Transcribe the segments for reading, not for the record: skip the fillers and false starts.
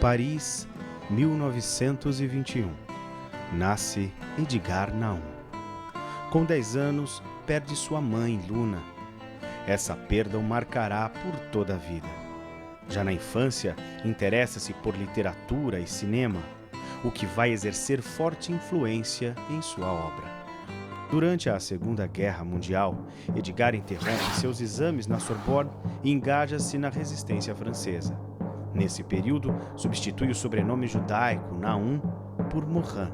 Paris, 1921. Nasce Edgar Naum. Com 10 anos, perde sua mãe, Luna. Essa perda o marcará por toda a vida. Já na infância, interessa-se por literatura e cinema, o que vai exercer forte influência em sua obra. Durante a Segunda Guerra Mundial, Edgar interrompe seus exames na Sorbonne e engaja-se na resistência francesa. Nesse período, substitui o sobrenome judaico Naum por Morin.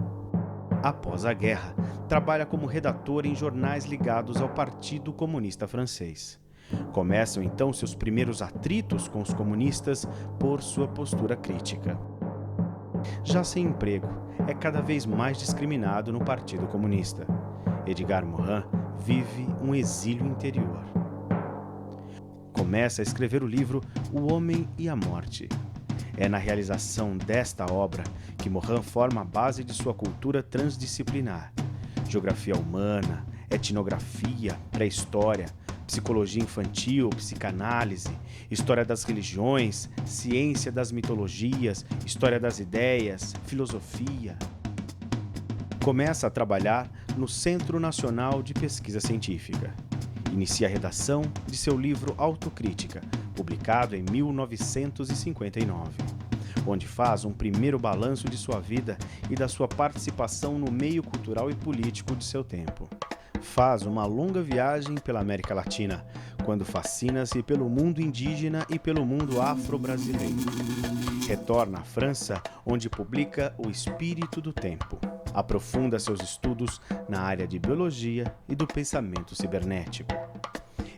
Após a guerra, trabalha como redator em jornais ligados ao Partido Comunista Francês. Começam então seus primeiros atritos com os comunistas por sua postura crítica. Já sem emprego, é cada vez mais discriminado no Partido Comunista. Edgar Morin vive um exílio interior. Começa a escrever o livro O Homem e a Morte. É na realização desta obra que Morin forma a base de sua cultura transdisciplinar. Geografia humana, etnografia, pré-história, psicologia infantil, psicanálise, história das religiões, ciência das mitologias, história das ideias, filosofia. Começa a trabalhar no Centro Nacional de Pesquisa Científica. Inicia a redação de seu livro Autocrítica, publicado em 1959, onde faz um primeiro balanço de sua vida e da sua participação no meio cultural e político de seu tempo. Faz uma longa viagem pela América Latina, quando fascina-se pelo mundo indígena e pelo mundo afro-brasileiro. Retorna à França, onde publica O Espírito do Tempo. Aprofunda seus estudos na área de biologia e do pensamento cibernético.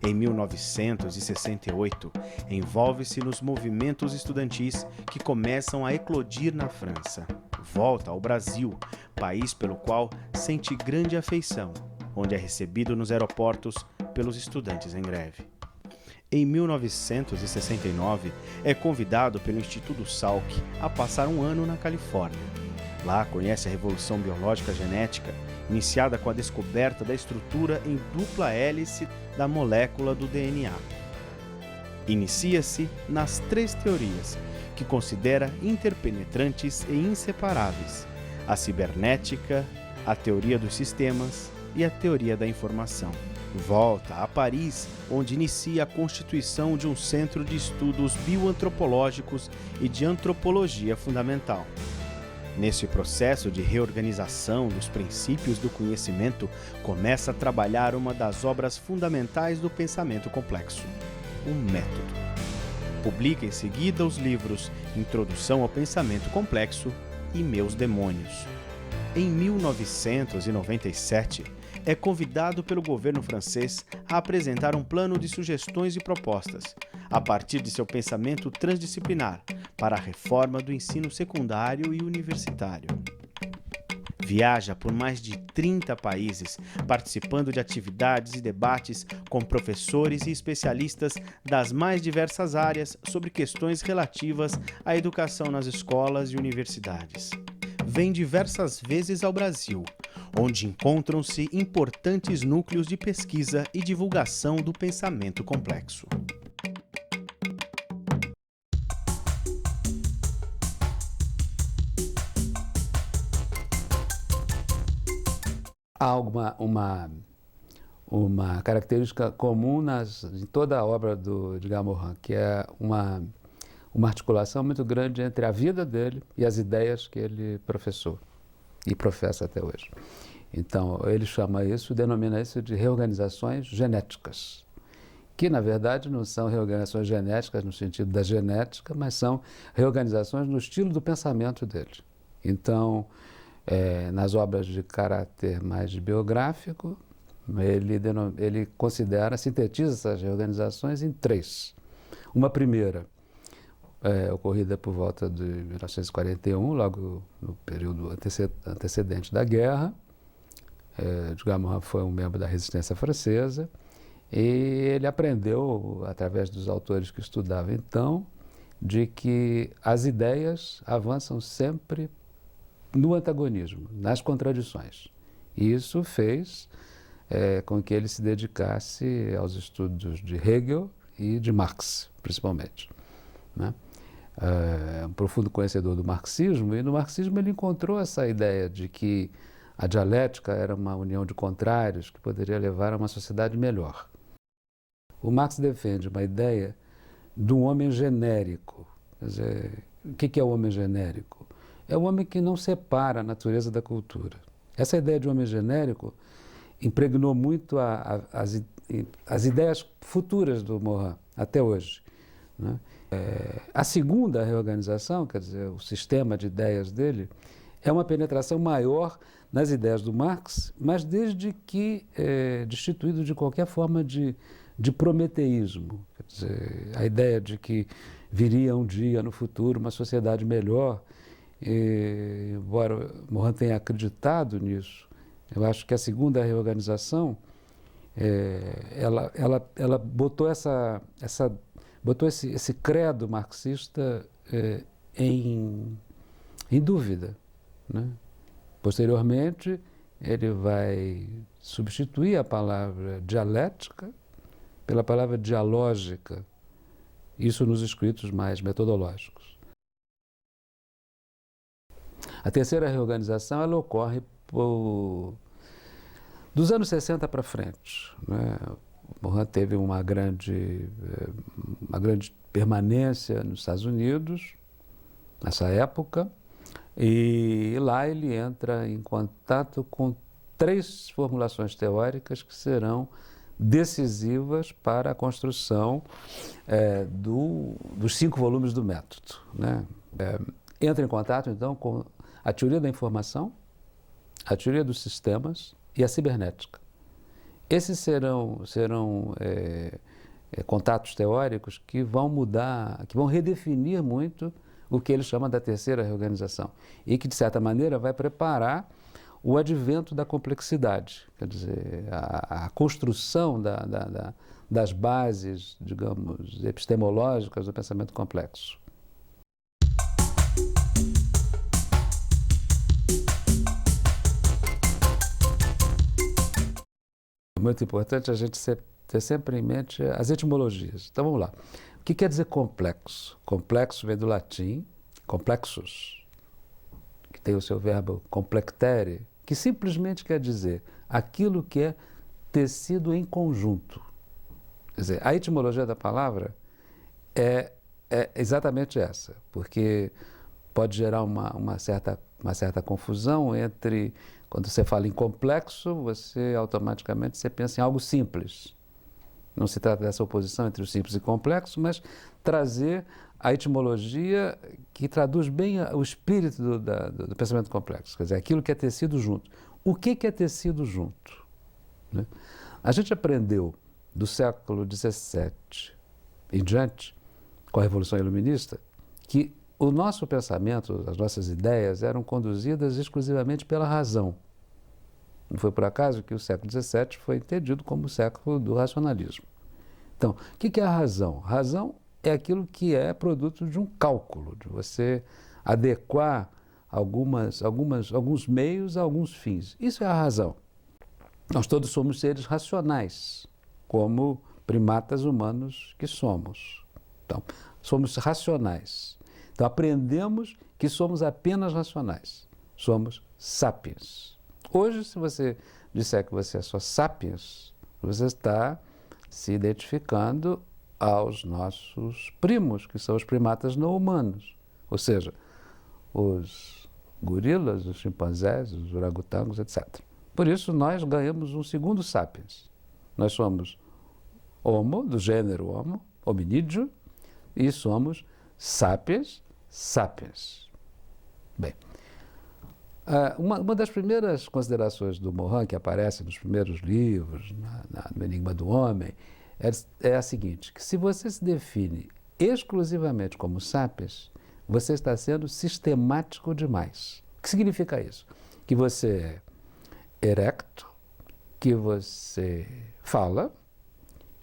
Em 1968, envolve-se nos movimentos estudantis que começam a eclodir na França. Volta ao Brasil, país pelo qual sente grande afeição, onde é recebido nos aeroportos pelos estudantes em greve. Em 1969, é convidado pelo Instituto Salk a passar um ano na Califórnia. Lá conhece a Revolução Biológica Genética, iniciada com a descoberta da estrutura em dupla hélice da molécula do DNA. Inicia-se nas 3 teorias, que considera interpenetrantes e inseparáveis: a cibernética, a teoria dos sistemas e a teoria da informação. Volta a Paris, onde inicia a constituição de um centro de estudos bioantropológicos e de antropologia fundamental. Nesse processo de reorganização dos princípios do conhecimento, começa a trabalhar uma das obras fundamentais do pensamento complexo, o método. Publica em seguida os livros Introdução ao Pensamento Complexo e Meus Demônios. Em 1997, é convidado pelo governo francês a apresentar um plano de sugestões e propostas, a partir de seu pensamento transdisciplinar, para a reforma do ensino secundário e universitário. Viaja por mais de 30 países, participando de atividades e debates com professores e especialistas das mais diversas áreas sobre questões relativas à educação nas escolas e universidades. Vem diversas vezes ao Brasil, onde encontram-se importantes núcleos de pesquisa e divulgação do pensamento complexo. Há uma característica comum em toda a obra do Edgar Morin, que é uma articulação muito grande entre a vida dele e as ideias que ele professou e professa até hoje. Então, ele denomina isso de reorganizações genéticas, que na verdade não são reorganizações genéticas no sentido da genética, mas são reorganizações no estilo do pensamento dele. Então, nas obras de caráter mais biográfico, ele sintetiza essas reorganizações em 3. Uma primeira, ocorrida por volta de 1941, logo no período antecedente da guerra. Edgar Morin foi um membro da resistência francesa e ele aprendeu, através dos autores que estudava então, de que as ideias avançam sempre no antagonismo, nas contradições. E isso fez com que ele se dedicasse aos estudos de Hegel e de Marx, principalmente, né? um profundo conhecedor do marxismo, e no marxismo ele encontrou essa ideia de que a dialética era uma união de contrários que poderia levar a uma sociedade melhor. O Marx defende uma ideia de um homem genérico. Quer dizer, o que é o homem genérico? É o homem que não separa a natureza da cultura. Essa ideia de homem genérico impregnou muito as ideias futuras do Morin, até hoje, né? A segunda reorganização, quer dizer, o sistema de ideias dele, é uma penetração maior nas ideias do Marx, mas desde que destituído de qualquer forma de prometeísmo. Quer dizer, a ideia de que viria um dia no futuro uma sociedade melhor, embora Morin tenha acreditado nisso, eu acho que a segunda reorganização ela botou esse credo marxista em dúvida, né? Posteriormente, ele vai substituir a palavra dialética pela palavra dialógica, isso nos escritos mais metodológicos. A terceira reorganização ela ocorre dos anos 60 para frente, né? Morin teve uma grande permanência nos Estados Unidos, nessa época, e lá ele entra em contato com 3 formulações teóricas que serão decisivas para a construção dos 5 volumes do método, né? Entra em contato, então, com a teoria da informação, a teoria dos sistemas e a cibernética. Esses serão contatos teóricos que vão mudar, que vão redefinir muito o que ele chama da terceira reorganização e que, de certa maneira, vai preparar o advento da complexidade, quer dizer, a construção das bases, digamos, epistemológicas do pensamento complexo. É muito importante a gente ter sempre em mente as etimologias. Então vamos lá. O que quer dizer complexo? Complexo vem do latim complexus, que tem o seu verbo complectere, que simplesmente quer dizer aquilo que é tecido em conjunto. Quer dizer, a etimologia da palavra é exatamente essa, porque pode gerar uma certa confusão entre, quando você fala em complexo, você automaticamente pensa em algo simples. Não se trata dessa oposição entre o simples e o complexo, mas trazer a etimologia que traduz bem o espírito do pensamento complexo, quer dizer, aquilo que é tecido junto. O que é tecido junto, né? A gente aprendeu do século XVII em diante, com a Revolução Iluminista, que o nosso pensamento, as nossas ideias eram conduzidas exclusivamente pela razão. Não foi por acaso que o século XVII foi entendido como o século do racionalismo. Então, o que é a razão? Razão é aquilo que é produto de um cálculo, de você adequar alguns meios a alguns fins. Isso é a razão. Nós todos somos seres racionais, como primatas humanos que somos. Então, somos racionais. Então, aprendemos que somos apenas racionais. Somos sapiens. Hoje, se você disser que você é só sapiens, você está se identificando aos nossos primos, que são os primatas não humanos. Ou seja, os gorilas, os chimpanzés, os orangotangos, etc. Por isso, nós ganhamos um segundo sapiens. Nós somos homo, do gênero homo, hominídeo, e somos sapiens, sapiens. Bem, uma das primeiras considerações do Morin, que aparece nos primeiros livros, no Enigma do Homem, é a seguinte, que se você se define exclusivamente como sapiens, você está sendo sistemático demais. O que significa isso? Que você é erecto, que você fala,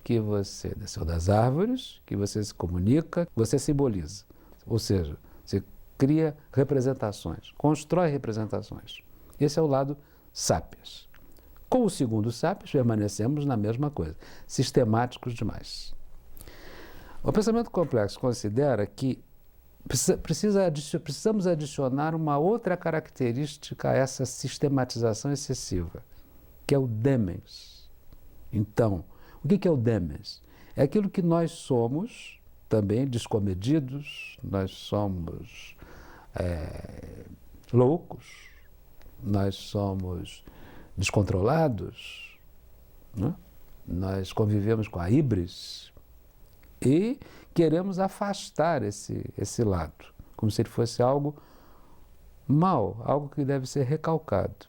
que você desceu das árvores, que você se comunica, você simboliza. Ou seja, você cria representações, constrói representações. Esse é o lado sapiens. Com o segundo sapiens, permanecemos na mesma coisa, sistemáticos demais. O pensamento complexo considera que Precisamos adicionar uma outra característica a essa sistematização excessiva, que é o demens. Então, o que é o demens? É aquilo que nós somos, também descomedidos, nós somos loucos, nós somos descontrolados, né? Nós convivemos com a híbris e queremos afastar esse lado, como se ele fosse algo mal, algo que deve ser recalcado.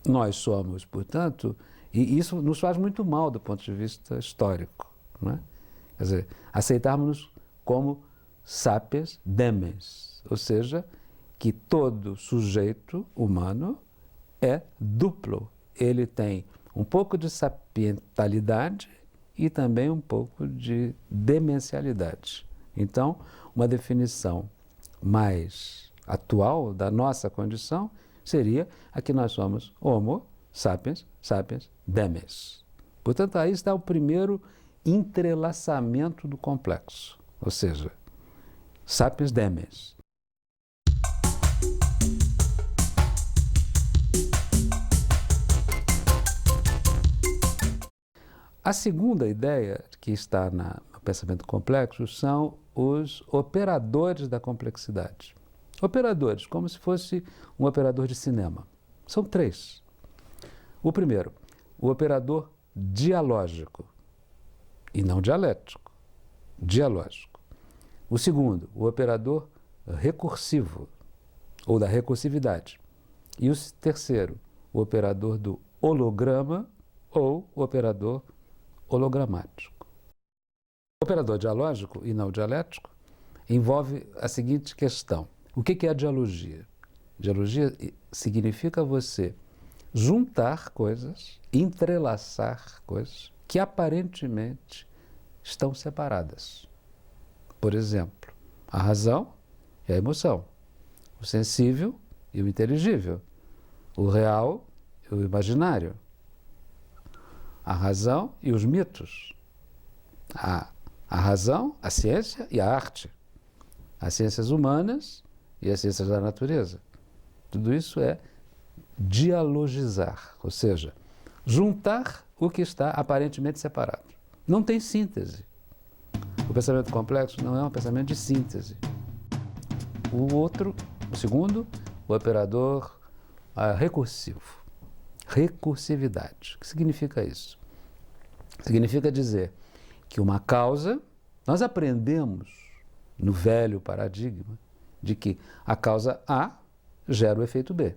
Nós somos, portanto, e isso nos faz muito mal do ponto de vista histórico, né? Quer dizer, aceitarmos-nos como sapiens demens, ou seja, que todo sujeito humano é duplo. Ele tem um pouco de sapientalidade e também um pouco de demencialidade. Então, uma definição mais atual da nossa condição seria a que nós somos Homo sapiens, sapiens demens. Portanto, aí está o primeiro entrelaçamento do complexo, ou seja, sapiens demens. A segunda ideia que está no pensamento complexo são os operadores da complexidade. Operadores, como se fosse um operador de cinema. São três. O primeiro, o operador dialógico e não dialético. Dialógico. O segundo, o operador recursivo, ou da recursividade. E o terceiro, o operador do holograma ou o operador hologramático. O operador dialógico e não dialético envolve a seguinte questão. O que é a dialogia? Dialogia significa você juntar coisas, entrelaçar coisas que aparentemente estão separadas. Por exemplo, a razão e a emoção, o sensível e o inteligível, o real e o imaginário, a razão e os mitos, a razão, a ciência e a arte, as ciências humanas e as ciências da natureza. Tudo isso é dialogizar, ou seja, juntar o que está aparentemente separado. Não tem síntese. O pensamento complexo não é um pensamento de síntese. O segundo, o operador recursivo. Recursividade. O que significa isso? Significa dizer que uma causa, nós aprendemos no velho paradigma de que a causa A gera o efeito B.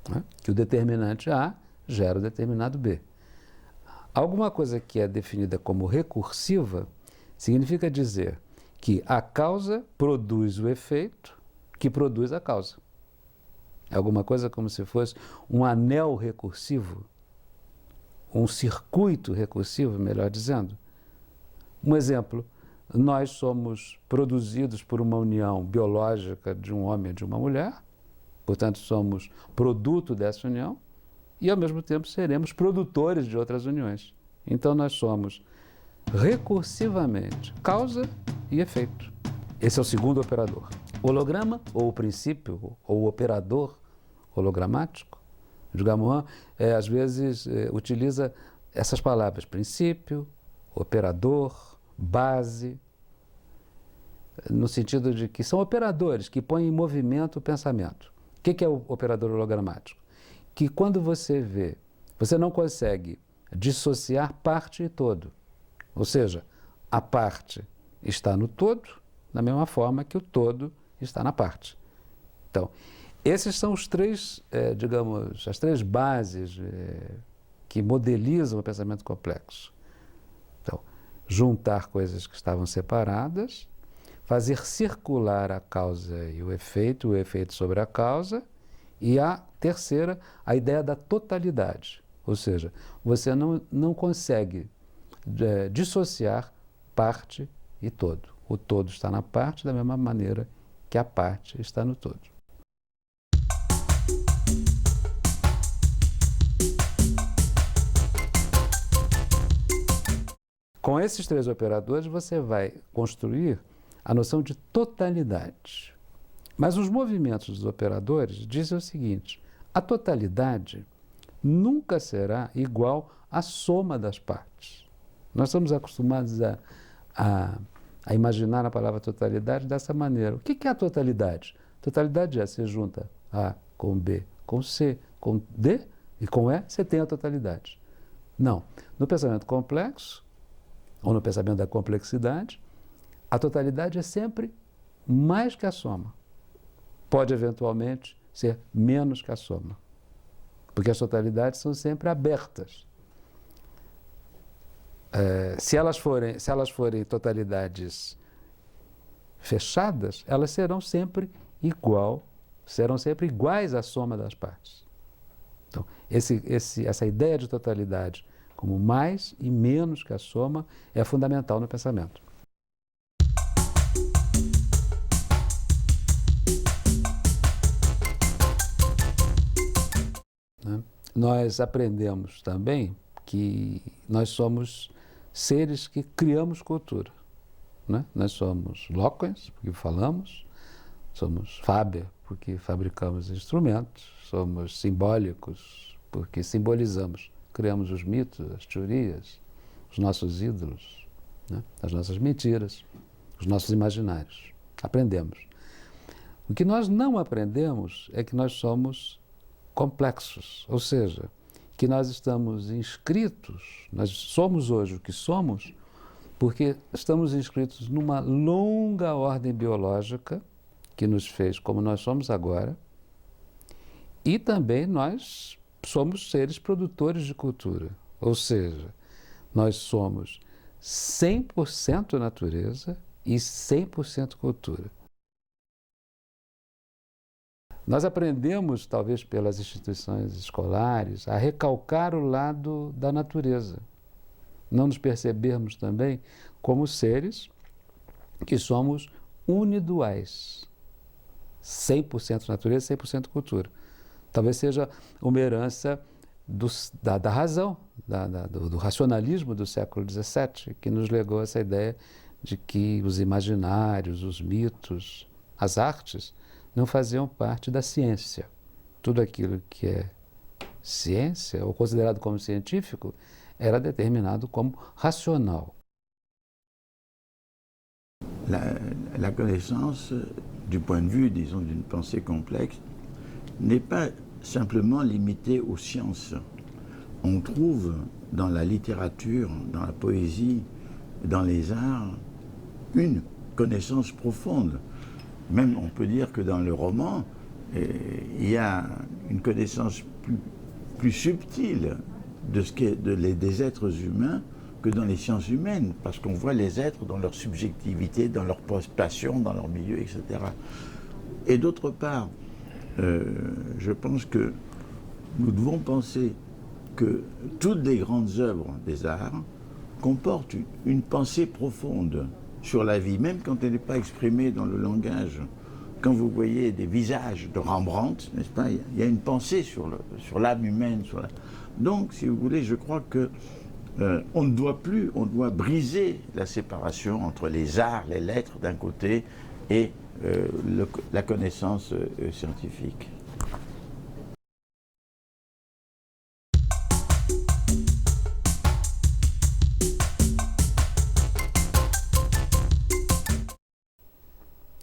Né? Que o determinante A gera o determinado B. Alguma coisa que é definida como recursiva significa dizer que a causa produz o efeito que produz a causa. É alguma coisa como se fosse um anel recursivo, um circuito recursivo, melhor dizendo. Um exemplo, nós somos produzidos por uma união biológica de um homem e de uma mulher, portanto somos produto dessa união, e ao mesmo tempo seremos produtores de outras uniões. Então nós somos recursivamente causa e efeito. Esse é o segundo operador. O holograma, ou o princípio, ou o operador hologramático, de Gamoran, às vezes utiliza essas palavras, princípio, operador, base, no sentido de que são operadores que põem em movimento o pensamento. O que é o operador hologramático? Que quando você vê, você não consegue dissociar parte e todo. Ou seja, a parte está no todo, da mesma forma que o todo está na parte. Então, esses são os três, as três bases que modelizam o pensamento complexo. Então, juntar coisas que estavam separadas, fazer circular a causa e o efeito sobre a causa, e a terceira, a ideia da totalidade. Ou seja, você não consegue dissociar parte e todo. O todo está na parte da mesma maneira que a parte está no todo. Com esses três operadores, você vai construir a noção de totalidade. Mas os movimentos dos operadores dizem o seguinte: a totalidade nunca será igual à soma das partes. Nós estamos acostumados a imaginar a palavra totalidade dessa maneira. O que é a totalidade? Totalidade é: você junta A com B, com C, com D e com E, você tem a totalidade. Não. No pensamento complexo, ou no pensamento da complexidade, a totalidade é sempre mais que a soma. Pode, eventualmente, ser menos que a soma. Porque as totalidades são sempre abertas. Se elas forem totalidades fechadas, elas serão sempre iguais à soma das partes. Então, essa ideia de totalidade como mais e menos que a soma é fundamental no pensamento. Né? Nós aprendemos também que nós somos seres que criamos cultura. Né? Nós somos loquens, porque falamos, somos faber, porque fabricamos instrumentos, somos simbólicos, porque simbolizamos. Criamos os mitos, as teorias, os nossos ídolos, né? As nossas mentiras, os nossos imaginários. Aprendemos. O que nós não aprendemos é que nós somos complexos, ou seja, que nós estamos inscritos, nós somos hoje o que somos, porque estamos inscritos numa longa ordem biológica que nos fez como nós somos agora, e também nós somos seres produtores de cultura, ou seja, nós somos 100% natureza e 100% cultura. Nós aprendemos, talvez pelas instituições escolares, a recalcar o lado da natureza. Não nos percebermos também como seres que somos uniduais. 100% natureza, 100% cultura. Talvez seja uma herança da razão, do racionalismo do século XVII, que nos legou essa ideia de que os imaginários, os mitos, as artes, não faziam parte da ciência. Tudo aquilo que é ciência, ou considerado como científico, era determinado como racional. La connaissance, du point de vue, disons, d'une pensée complexe, n'est pas simplement limitée aux sciences. On trouve dans la littérature, dans la poésie, dans les arts, une connaissance profonde. Même on peut dire que dans le roman, il y a une connaissance plus subtile de ce qu'est des êtres humains que dans les sciences humaines, parce qu'on voit les êtres dans leur subjectivité, dans leur passion, dans leur milieu, etc. Et d'autre part, je pense que nous devons penser que toutes les grandes œuvres des arts comportent une pensée profonde sur la vie, même quand elle n'est pas exprimée dans le langage. Quand vous voyez des visages de Rembrandt, n'est-ce pas, il y a une pensée sur l'âme humaine. Donc, si vous voulez, je crois que on doit briser la séparation entre les arts, les lettres d'un côté et la connaissance scientifique.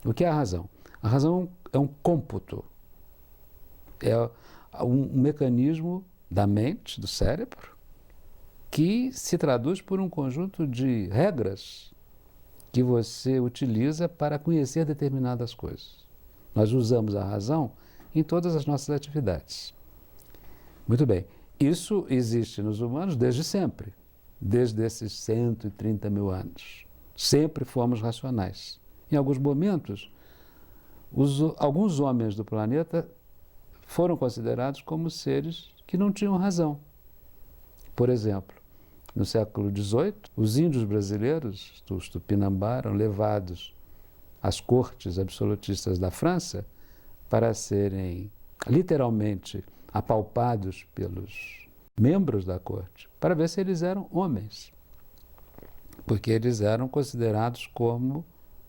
O que é a razão? A razão é um cômputo, é um mecanismo da mente, do cérebro, que se traduz por um conjunto de regras que você utiliza para conhecer determinadas coisas. Nós usamos a razão em todas as nossas atividades. Muito bem, isso existe nos humanos desde sempre, desde esses 130 mil anos. Sempre fomos racionais. Em alguns momentos, alguns homens do planeta foram considerados como seres que não tinham razão. Por exemplo, no século XVIII, os índios brasileiros, os Tupinambá, eram levados às cortes absolutistas da França para serem literalmente apalpados pelos membros da corte, para ver se eles eram homens. porque eles eram considerados como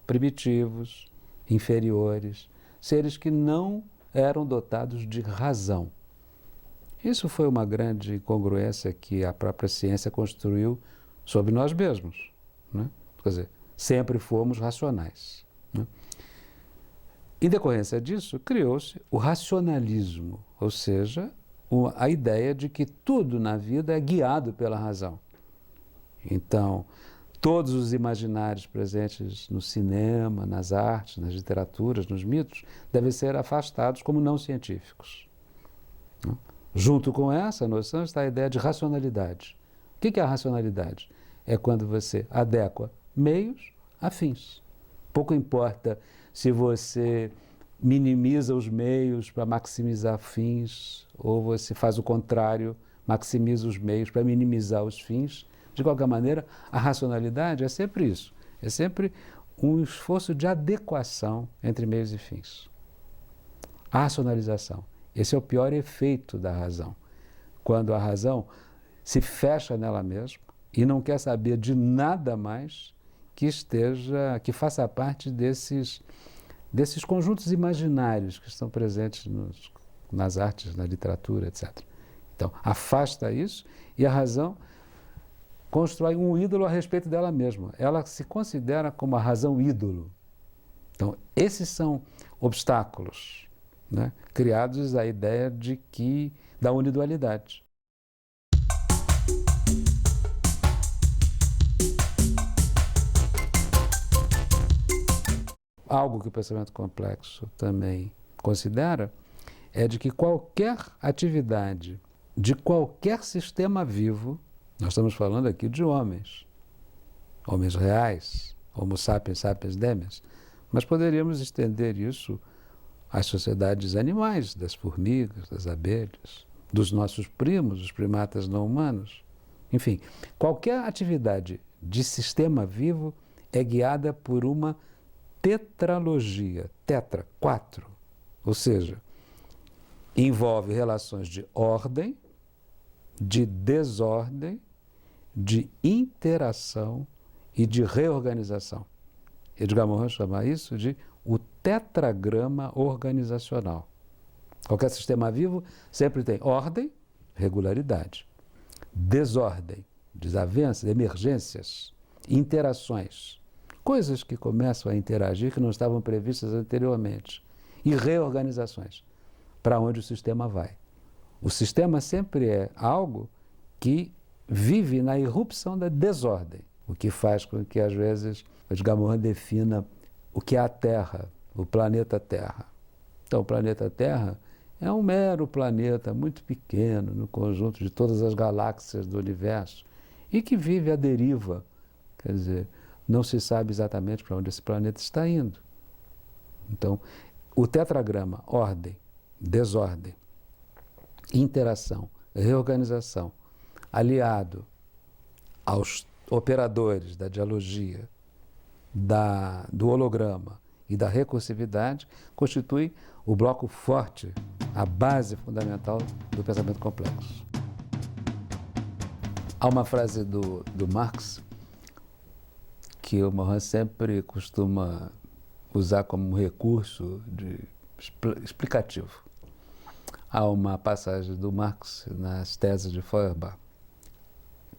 primitivos, inferiores, seres que não eram dotados de razão. Isso foi uma grande incongruência que a própria ciência construiu sobre nós mesmos, né? Quer dizer, sempre fomos racionais, né? Em decorrência disso, criou-se o racionalismo, ou seja, a ideia de que tudo na vida é guiado pela razão. Então, todos os imaginários presentes no cinema, nas artes, nas literaturas, nos mitos, devem ser afastados como não científicos, né? Junto com essa noção está a ideia de racionalidade. O que é a racionalidade? É quando você adequa meios a fins. Pouco importa se você minimiza os meios para maximizar fins, ou você faz o contrário, maximiza os meios para minimizar os fins. De qualquer maneira, a racionalidade é sempre isso. É sempre um esforço de adequação entre meios e fins. A racionalização. Esse é o pior efeito da razão. Quando a razão se fecha nela mesma e não quer saber de nada mais que faça parte desses conjuntos imaginários que estão presentes nas artes, na literatura, etc. Então, afasta isso e a razão constrói um ídolo a respeito dela mesma. Ela se considera como a razão ídolo. Então, esses são obstáculos, né, criados à ideia da unidualidade. Algo que o pensamento complexo também considera é de que qualquer atividade de qualquer sistema vivo, nós estamos falando aqui de homens reais, Homo sapiens sapiens demens, mas poderíamos estender isso às sociedades animais, das formigas, das abelhas, dos nossos primos, os primatas não humanos. Enfim, qualquer atividade de sistema vivo é guiada por uma tetralogia, tetra, 4, ou seja, envolve relações de ordem, de desordem, de interação e de reorganização. Edgar Morin chama isso de o tetragrama organizacional. Qualquer sistema vivo sempre tem ordem, regularidade, desordem, desavenças, emergências, interações, coisas que começam a interagir que não estavam previstas anteriormente, e reorganizações, para onde o sistema vai. O sistema sempre é algo que vive na irrupção da desordem, o que faz com que, às vezes, Edgar Morin defina o que é a Terra, o planeta Terra. Então, o planeta Terra é um mero planeta muito pequeno no conjunto de todas as galáxias do universo e que vive à deriva. Quer dizer, não se sabe exatamente para onde esse planeta está indo. Então, o tetragrama, ordem, desordem, interação, reorganização, aliado aos operadores da dialogia, do holograma e da recursividade, constitui o bloco forte, a base fundamental do pensamento complexo. Há uma frase do Marx que o Morin sempre costuma usar como um recurso explicativo. Há uma passagem do Marx nas teses de Feuerbach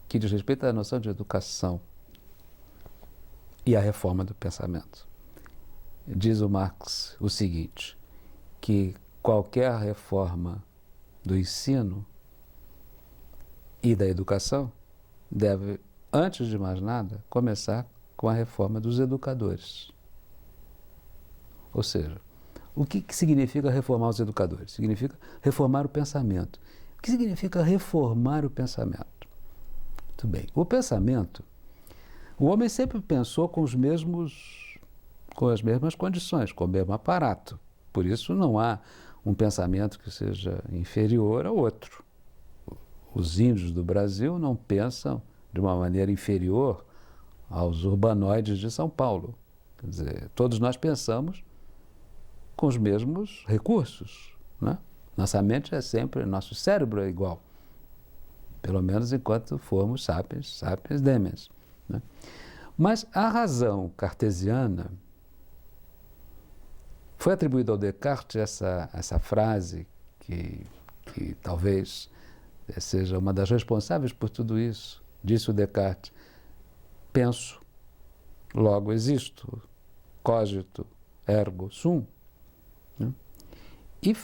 que diz respeito à noção de educação e à reforma do pensamento. Diz o Marx o seguinte, que qualquer reforma do ensino e da educação deve, antes de mais nada, começar com a reforma dos educadores. Ou seja, o que significa reformar os educadores? Significa reformar o pensamento. O que significa reformar o pensamento? Muito bem. O pensamento, o homem sempre pensou com as mesmas condições, com o mesmo aparato. Por isso não há um pensamento que seja inferior ao outro. Os índios do Brasil não pensam de uma maneira inferior aos urbanoides de São Paulo. Quer dizer, todos nós pensamos com os mesmos recursos, né? Nossa mente é sempre, nosso cérebro é igual, pelo menos enquanto formos sapiens, sapiens demens, né? Mas a razão cartesiana foi atribuída ao Descartes essa frase que talvez seja uma das responsáveis por tudo isso. Disse o Descartes: penso, logo existo, cogito, ergo sum. Né? E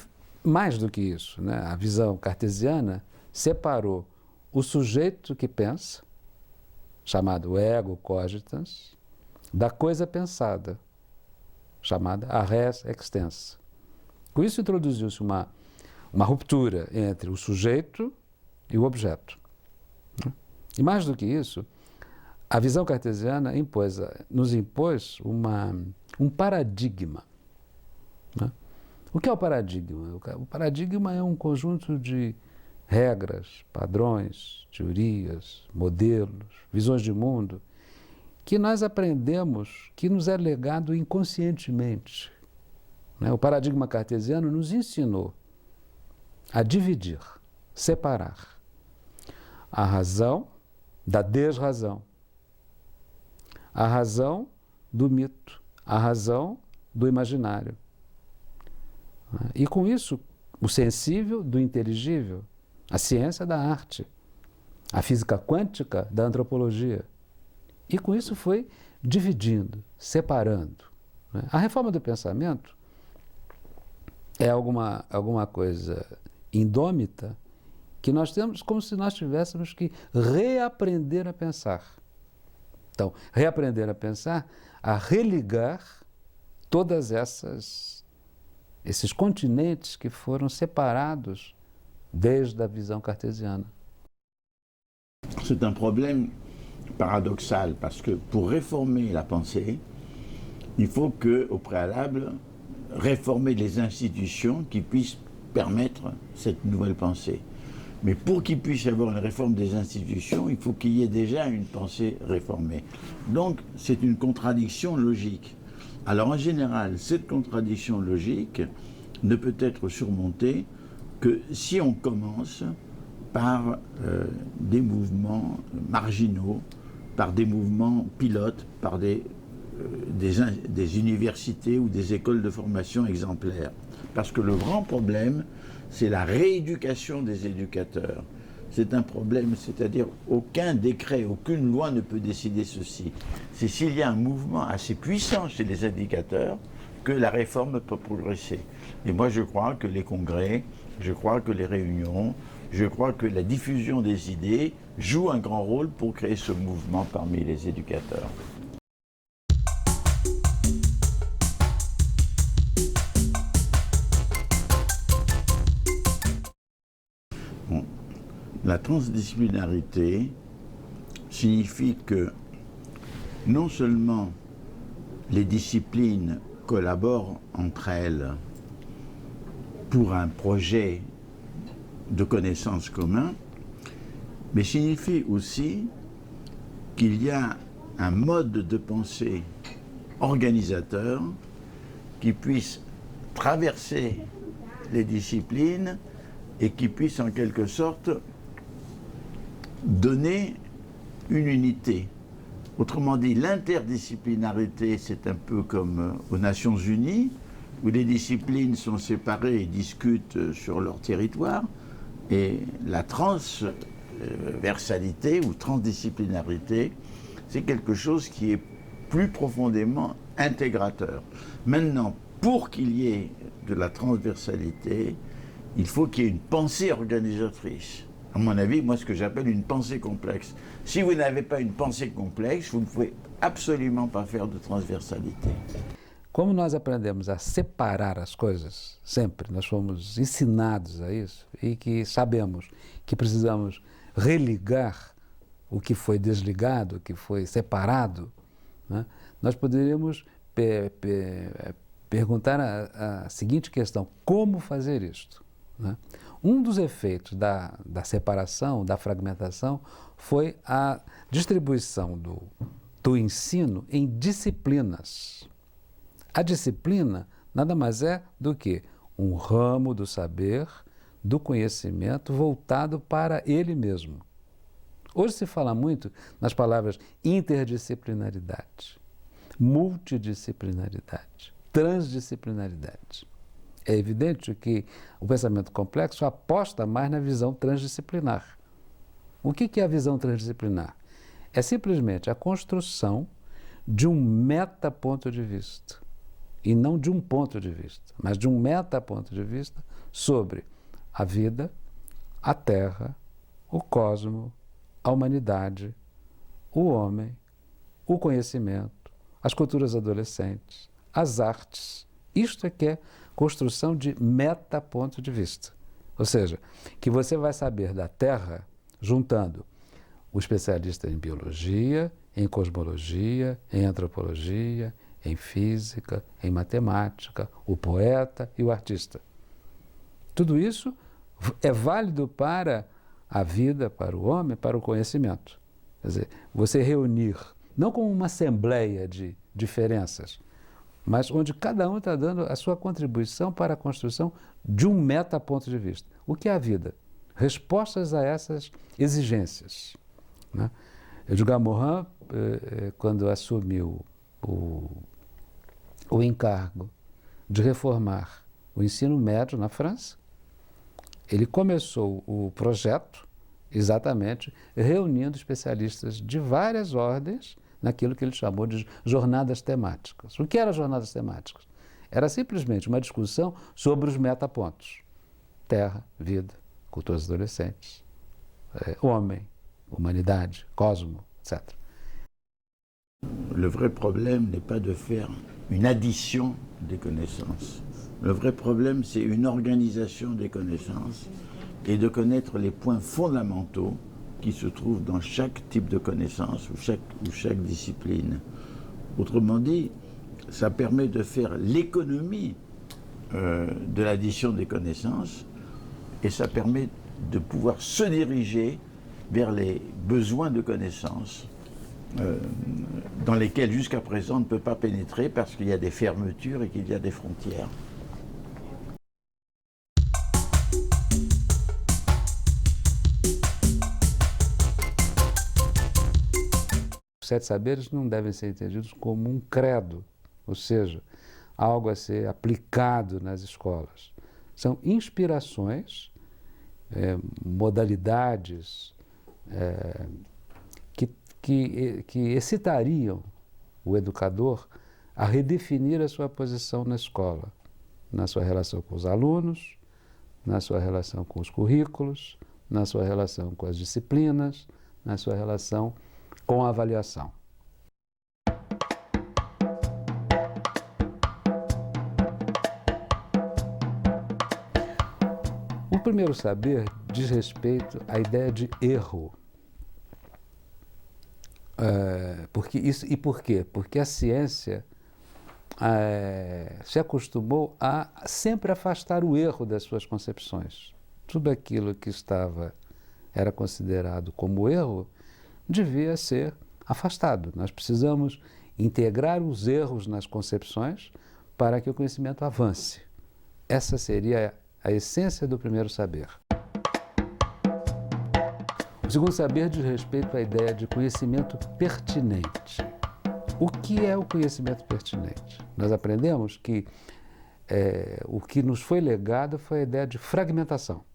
mais do que isso, né? A visão cartesiana separou o sujeito que pensa, chamado ego cogitans, da coisa pensada, chamada a res extensa. Com isso introduziu-se uma ruptura entre o sujeito e o objeto. E mais do que isso, a visão cartesiana nos impôs um paradigma. Né? O que é o paradigma? O paradigma é um conjunto de regras, padrões, teorias, modelos, visões de mundo, que nós aprendemos, que nos é legado inconscientemente. Né? O paradigma cartesiano nos ensinou a dividir, separar a razão da desrazão, a razão do mito, a razão do imaginário. E com isso, o sensível do inteligível, a ciência da arte, a física quântica da antropologia. E com isso foi dividindo, separando. A reforma do pensamento é alguma coisa indômita que nós temos como se nós tivéssemos que reaprender a pensar. Então, reaprender a pensar, a religar todas esses continentes que foram separados desde a visão cartesiana. C'est un problème paradoxal parce que pour réformer la pensée, il faut que, au préalable, réformer les institutions qui puissent permettre cette nouvelle pensée. Mais pour qu'il puisse y avoir une réforme des institutions, il faut qu'il y ait déjà une pensée réformée. Donc, c'est une contradiction logique. Alors, en général, cette contradiction logique ne peut être surmontée que si on commence par des mouvements marginaux, par des mouvements pilotes, par des universités ou des écoles de formation exemplaires. Parce que le grand problème, c'est la rééducation des éducateurs. C'est un problème, c'est-à-dire aucun décret, aucune loi ne peut décider ceci. C'est s'il y a un mouvement assez puissant chez les éducateurs que la réforme peut progresser. Et moi je crois que les congrès, je crois que les réunions, je crois que la diffusion des idées joue un grand rôle pour créer ce mouvement parmi les éducateurs. Bon. La transdisciplinarité signifie que non seulement les disciplines collaborent entre elles pour un projet de connaissances commun, mais signifie aussi qu'il y a un mode de pensée organisateur qui puisse traverser les disciplines et qui puisse en quelque sorte donner une unité. Autrement dit, l'interdisciplinarité, c'est un peu comme aux Nations Unies, où les disciplines sont séparées et discutent sur leur territoire, et la transversalité ou transdisciplinarité, c'est quelque chose qui est plus profondément intégrateur. Maintenant, pour qu'il y ait de la transversalité, il faut qu'il y ait une pensée organisatrice. À mon avis, moi, ce que j'appelle une pensée complexe. Si vous n'avez pas une pensée complexe, vous ne pouvez absolument pas faire de transversalité. Como nós aprendemos a separar as coisas, sempre, nós fomos ensinados a isso, e que sabemos que precisamos religar o que foi desligado, o que foi separado, né? Nós poderíamos perguntar a seguinte questão: como fazer isto? Né? Um dos efeitos da separação, da fragmentação, foi a distribuição do ensino em disciplinas. A disciplina nada mais é do que um ramo do saber, do conhecimento voltado para ele mesmo. Hoje se fala muito nas palavras interdisciplinaridade, multidisciplinaridade, transdisciplinaridade. É evidente que o pensamento complexo aposta mais na visão transdisciplinar. O que é a visão transdisciplinar? É simplesmente a construção de um metaponto de vista, e não de um ponto de vista, mas de um metaponto de vista sobre a vida, a Terra, o cosmos, a humanidade, o homem, o conhecimento, as culturas adolescentes, as artes. Isto é que é construção de metaponto de vista. Ou seja, que você vai saber da Terra juntando o especialista em biologia, em cosmologia, em antropologia, em física, em matemática, o poeta e o artista. Tudo isso é válido para a vida, para o homem, para o conhecimento. Quer dizer, você reunir, não como uma assembleia de diferenças, mas onde cada um está dando a sua contribuição para a construção de um metaponto de vista. O que é a vida? Respostas a essas exigências, né? Edgar Morin, quando assumiu o encargo de reformar o ensino médio na França, ele começou o projeto exatamente reunindo especialistas de várias ordens naquilo que ele chamou de jornadas temáticas. O que eram jornadas temáticas? Era simplesmente uma discussão sobre os metapontos. Terra, vida, culturas adolescentes, homem, humanidade, cosmos, etc. Le vrai problème n'est pas de faire une addition des connaissances. Le vrai problème, c'est une organisation des connaissances et de connaître les points fondamentaux qui se trouvent dans chaque type de connaissance ou chaque discipline. Autrement dit, ça permet de faire l'économie de l'addition des connaissances et ça permet de pouvoir se diriger vers les besoins de connaissances dans lesquels jusqu'à présent on ne peut pas pénétrer parce qu'il y a des fermetures et qu'il y a des frontières. Os 7 saberes não devem ser entendidos como um credo, ou seja, algo a ser aplicado nas escolas. São inspirações, modalidades que excitariam o educador a redefinir a sua posição na escola, na sua relação com os alunos, na sua relação com os currículos, na sua relação com as disciplinas, na sua relação com a avaliação. O primeiro saber diz respeito à ideia de erro. Por quê? Porque a ciência se acostumou a sempre afastar o erro das suas concepções. Tudo aquilo que era considerado como erro devia ser afastado. Nós precisamos integrar os erros nas concepções para que o conhecimento avance. Essa seria a essência do primeiro saber. O segundo saber diz respeito à ideia de conhecimento pertinente. O que é o conhecimento pertinente? Nós aprendemos que o que nos foi legado foi a ideia de fragmentação.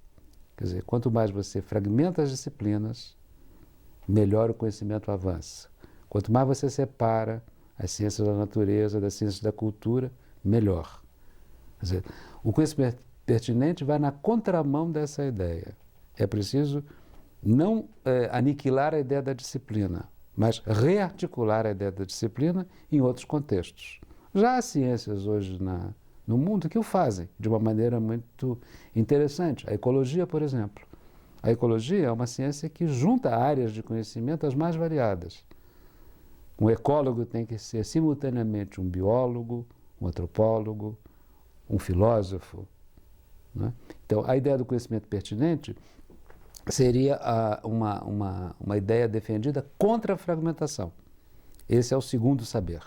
Quer dizer, quanto mais você fragmenta as disciplinas, melhor o conhecimento avança. Quanto mais você separa as ciências da natureza das ciências da cultura, melhor. Quer dizer, o conhecimento pertinente vai na contramão dessa ideia. É preciso não aniquilar a ideia da disciplina, mas rearticular a ideia da disciplina em outros contextos. Já há ciências hoje no mundo que o fazem de uma maneira muito interessante. A ecologia, por exemplo. A ecologia é uma ciência que junta áreas de conhecimento as mais variadas. Um ecólogo tem que ser simultaneamente um biólogo, um antropólogo, um filósofo, né? Então, a ideia do conhecimento pertinente seria uma ideia defendida contra a fragmentação. Esse é o segundo saber.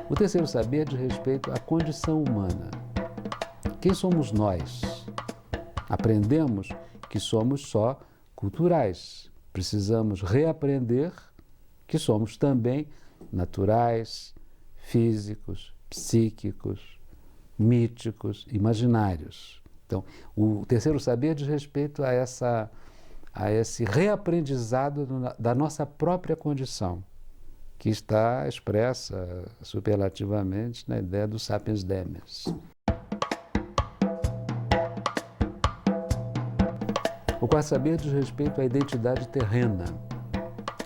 O terceiro saber diz respeito à condição humana. O Quem somos nós? Aprendemos que somos só culturais. Precisamos reaprender que somos também naturais, físicos, psíquicos, míticos, imaginários. Então, o terceiro saber diz respeito a esse reaprendizado da nossa própria condição, que está expressa superlativamente na ideia do sapiens demias. O quarto saber diz respeito à identidade terrena,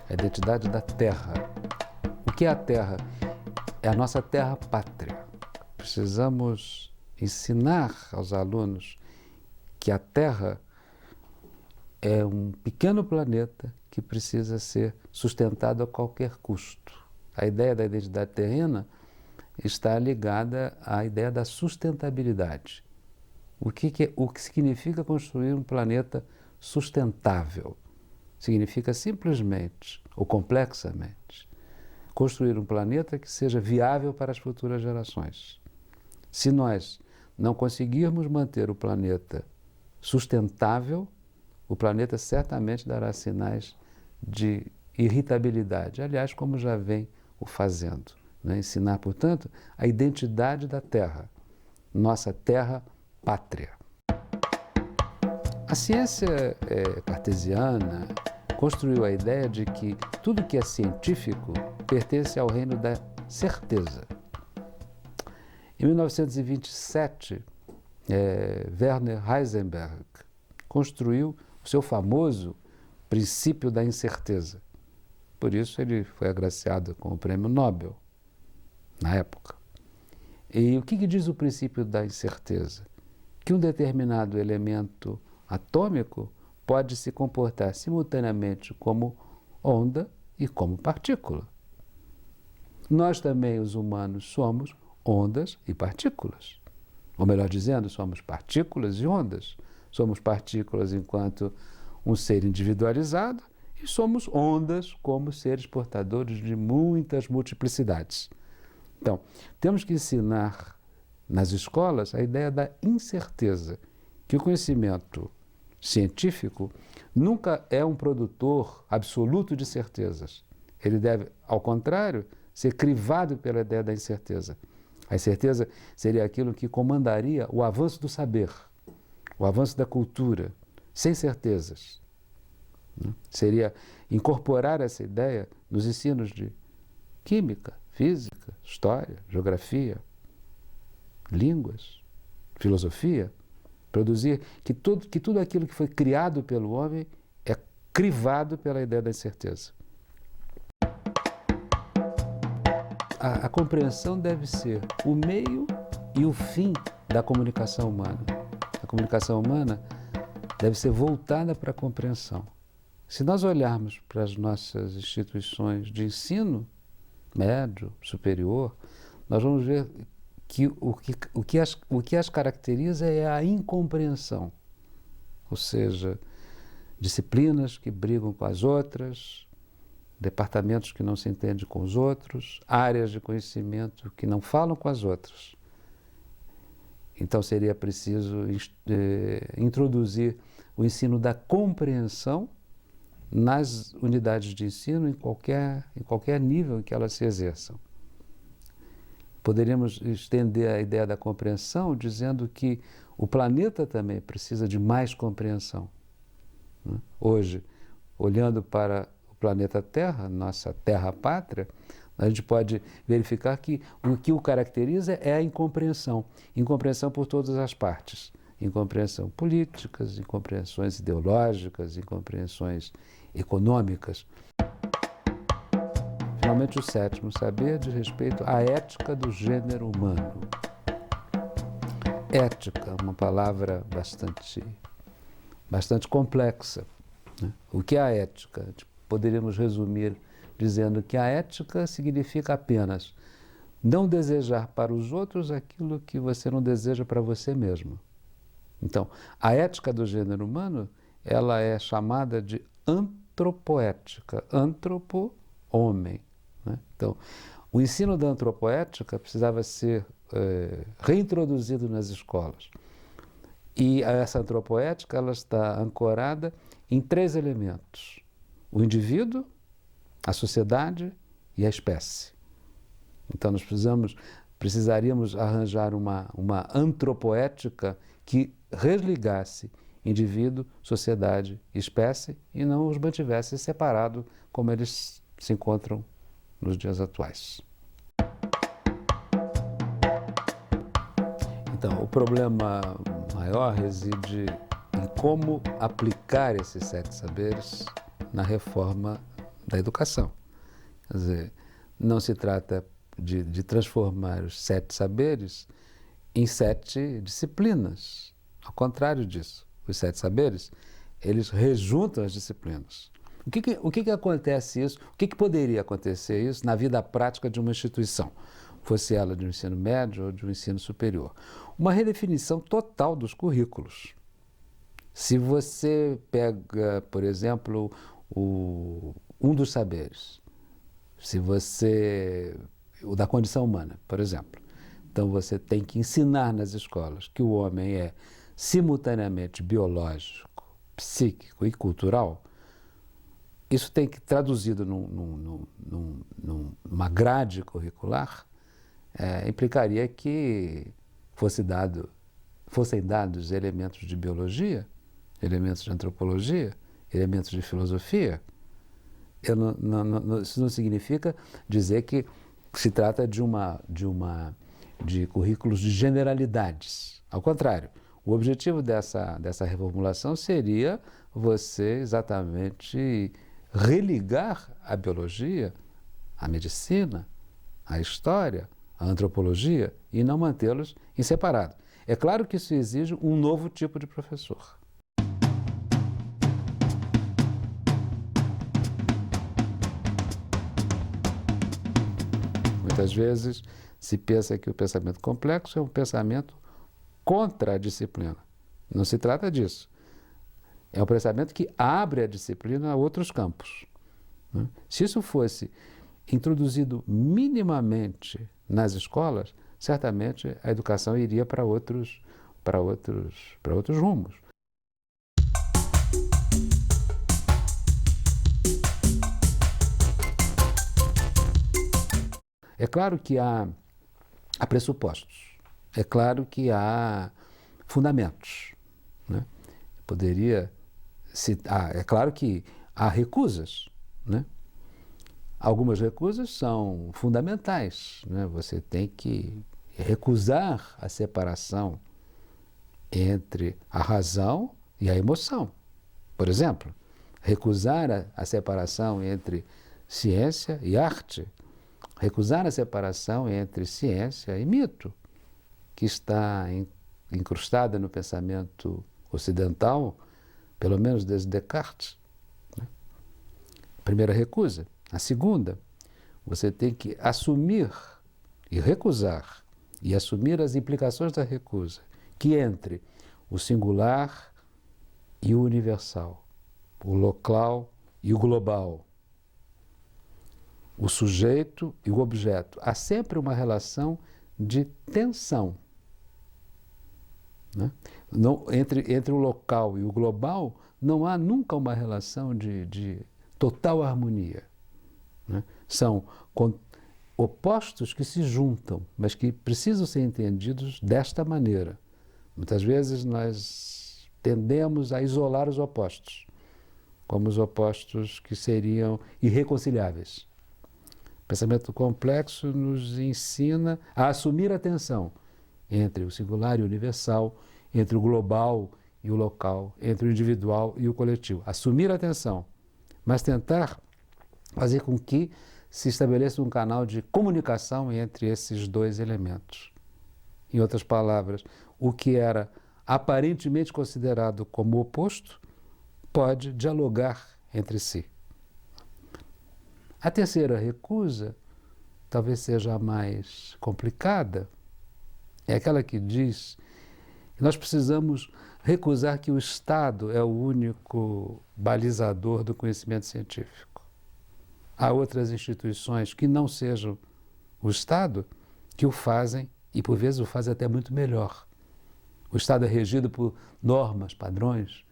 a identidade da terra. O que é a terra? É a nossa terra pátria. Precisamos ensinar aos alunos que a Terra é um pequeno planeta que precisa ser sustentado a qualquer custo. A ideia da identidade terrena está ligada à ideia da sustentabilidade. O que significa construir um planeta sustentável? Significa simplesmente, ou complexamente, construir um planeta que seja viável para as futuras gerações. Se nós não conseguirmos manter o planeta sustentável, o planeta certamente dará sinais de irritabilidade. Aliás, como já vem o fazendo. Né? Ensinar, portanto, a identidade da Terra, nossa terra pátria. A ciência cartesiana construiu a ideia de que tudo que é científico pertence ao reino da certeza. Em 1927, Werner Heisenberg construiu o seu famoso princípio da incerteza. Por isso ele foi agraciado com o prêmio Nobel, na época. E o que diz o princípio da incerteza? Que um determinado elemento atômico pode se comportar simultaneamente como onda e como partícula. Nós também, os humanos, somos ondas e partículas. Ou melhor dizendo, somos partículas e ondas. Somos partículas enquanto um ser individualizado e somos ondas como seres portadores de muitas multiplicidades. Então, temos que ensinar nas escolas a ideia da incerteza, que o conhecimento científico nunca é um produtor absoluto de certezas. Ele deve, ao contrário, ser crivado pela ideia da incerteza. A incerteza seria aquilo que comandaria o avanço do saber, o avanço da cultura, sem certezas. Seria incorporar essa ideia nos ensinos de química, física, história, geografia, línguas, filosofia, produzir que tudo aquilo que foi criado pelo homem é crivado pela ideia da incerteza. A compreensão deve ser o meio e o fim da comunicação humana. A comunicação humana deve ser voltada para a compreensão. Se nós olharmos para as nossas instituições de ensino médio, superior, nós vamos ver que o que as caracteriza é a incompreensão, ou seja, disciplinas que brigam com as outras, departamentos que não se entendem com os outros, áreas de conhecimento que não falam com as outras. Então seria preciso introduzir o ensino da compreensão nas unidades de ensino em qualquer nível em que elas se exerçam. Poderíamos estender a ideia da compreensão dizendo que o planeta também precisa de mais compreensão. Hoje, olhando para o planeta Terra, nossa terra pátria, a gente pode verificar que o que o caracteriza é a incompreensão. Incompreensão por todas as partes. Incompreensão políticas, incompreensões ideológicas, incompreensões econômicas. Finalmente, o sétimo saber diz respeito à ética do gênero humano. Ética, uma palavra bastante complexa. Né? O que é a ética? Poderíamos resumir dizendo que a ética significa apenas não desejar para os outros aquilo que você não deseja para você mesmo. Então, a ética do gênero humano, ela é chamada de antropoética. Antropo, homem. Né? Então, o ensino da antropoética precisava ser reintroduzido nas escolas. E essa antropoética ela está ancorada em 3 elementos: o indivíduo, a sociedade e a espécie. Então nós precisaríamos arranjar uma antropoética que resligasse indivíduo, sociedade e espécie e não os mantivesse separados como eles se encontram nos dias atuais. Então, o problema maior reside em como aplicar esses 7 saberes na reforma da educação. Quer dizer, não se trata de transformar os 7 saberes em 7 disciplinas. Ao contrário disso, os 7 saberes, eles rejuntam as disciplinas. O que acontece isso? O que poderia acontecer isso na vida prática de uma instituição? Fosse ela de um ensino médio ou de um ensino superior. Uma redefinição total dos currículos. Se você pega, por exemplo, um dos saberes, o da condição humana, por exemplo. Então você tem que ensinar nas escolas que o homem é simultaneamente biológico, psíquico e cultural. Isso tem que, traduzido numa grade curricular, implicaria que fossem dados elementos de biologia, elementos de antropologia, elementos de filosofia. Isso não significa dizer que se trata de currículos de generalidades. Ao contrário, o objetivo dessa reformulação seria você exatamente religar a biologia, a medicina, a história, a antropologia e não mantê-los em separado. É claro que isso exige um novo tipo de professor. Muitas vezes se pensa que o pensamento complexo é um pensamento contra a disciplina. Não se trata disso. É um pensamento que abre a disciplina a outros campos. Se isso fosse introduzido minimamente nas escolas, certamente a educação iria para outros rumos. É claro que há pressupostos, é claro que há fundamentos, né? É claro que há recusas, né? Algumas recusas são fundamentais, né? Você tem que recusar a separação entre a razão e a emoção. Por exemplo, recusar a separação entre ciência e arte. Recusar a separação entre ciência e mito, que está incrustada no pensamento ocidental, pelo menos desde Descartes. A primeira recusa. A segunda, você tem que assumir e recusar, e assumir as implicações da recusa, que entre o singular e o universal, o local e o global, o sujeito e o objeto. Há sempre uma relação de tensão, né? Entre o local e o global, não há nunca uma relação de total harmonia, né? São opostos que se juntam, mas que precisam ser entendidos desta maneira. Muitas vezes nós tendemos a isolar os opostos, como os opostos que seriam irreconciliáveis. O pensamento complexo nos ensina a assumir a tensão entre o singular e o universal, entre o global e o local, entre o individual e o coletivo. Assumir a tensão, mas tentar fazer com que se estabeleça um canal de comunicação entre esses 2 elementos. Em outras palavras, o que era aparentemente considerado como oposto pode dialogar entre si. A terceira recusa, talvez seja a mais complicada, é aquela que diz que nós precisamos recusar que o Estado é o único balizador do conhecimento científico. Há outras instituições que não sejam o Estado que o fazem, e por vezes o fazem até muito melhor. O Estado é regido por normas, padrões,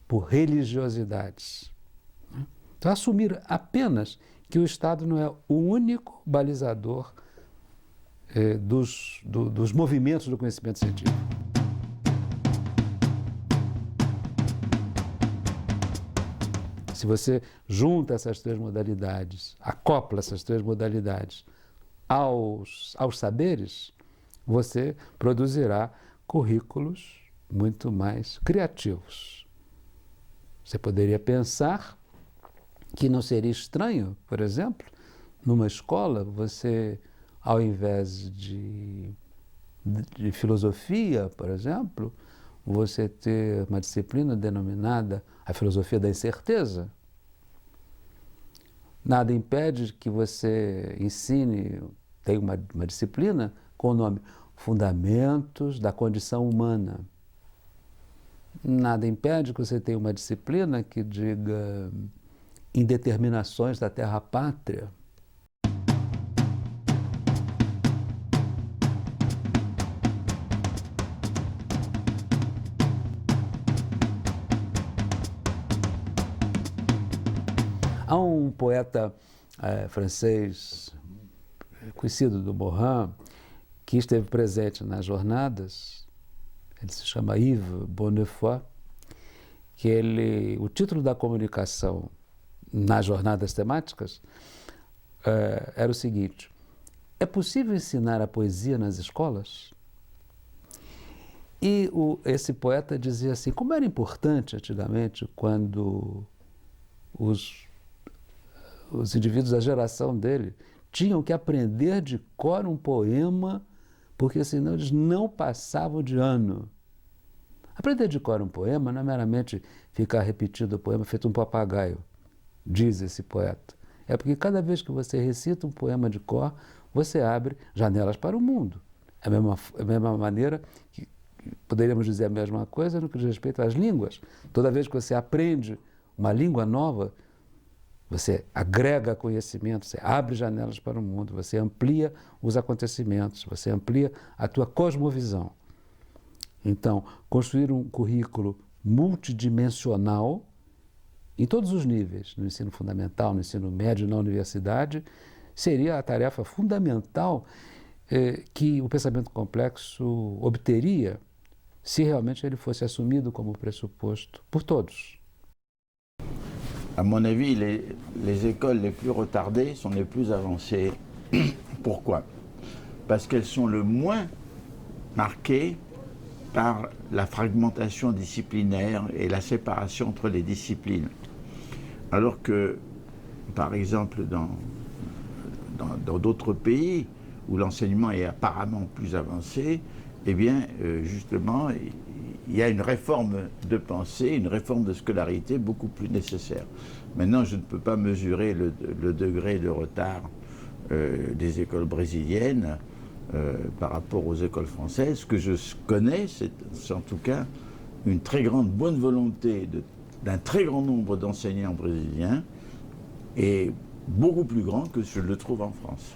por religiosidades. Então, assumir apenas que o Estado não é o único balizador dos movimentos do conhecimento científico. Se você junta essas três modalidades, acopla essas três modalidades aos saberes, você produzirá currículos muito mais criativos. Você poderia pensar que não seria estranho, por exemplo, numa escola, você, ao invés de filosofia, por exemplo, você ter uma disciplina denominada a filosofia da incerteza. Nada impede que você ensine, tem uma disciplina com o nome Fundamentos da Condição Humana. Nada impede que você tenha uma disciplina que diga Indeterminações da Terra-Pátria. Há um poeta francês conhecido do Morin, que esteve presente nas jornadas, ele se chama Yves Bonnefoy, que o título da comunicação nas jornadas temáticas era o seguinte: é possível ensinar a poesia nas escolas? E esse poeta dizia assim, como era importante antigamente quando os indivíduos da geração dele tinham que aprender de cor um poema, porque senão eles não passavam de ano. Aprender de cor um poema não é meramente ficar repetindo o poema feito um papagaio, diz esse poeta. É porque cada vez que você recita um poema de cor, você abre janelas para o mundo. É a mesma maneira que poderíamos dizer a mesma coisa no que diz respeito às línguas. Toda vez que você aprende uma língua nova, você agrega conhecimento, você abre janelas para o mundo, você amplia os acontecimentos, você amplia a tua cosmovisão. Então, construir um currículo multidimensional em todos os níveis, no ensino fundamental, no ensino médio, na universidade, seria a tarefa fundamental que o pensamento complexo obteria se realmente ele fosse assumido como pressuposto por todos. À mon avis, les écoles les plus retardées sont les plus avancées. Pourquoi? Parce qu'elles sont le moins marquées par la fragmentation disciplinaire et la séparation entre les disciplines. Alors que, par exemple, dans d'autres pays où l'enseignement est apparemment plus avancé, eh bien, justement, il y a une réforme de pensée, une réforme de scolarité beaucoup plus nécessaire. Maintenant, je ne peux pas mesurer le degré de retard des écoles brésiliennes par rapport aux écoles françaises. Ce que je connais, c'est en tout cas une très grande bonne volonté d'un très grand nombre d'enseignants brésiliens et beaucoup plus grand que je le trouve en France.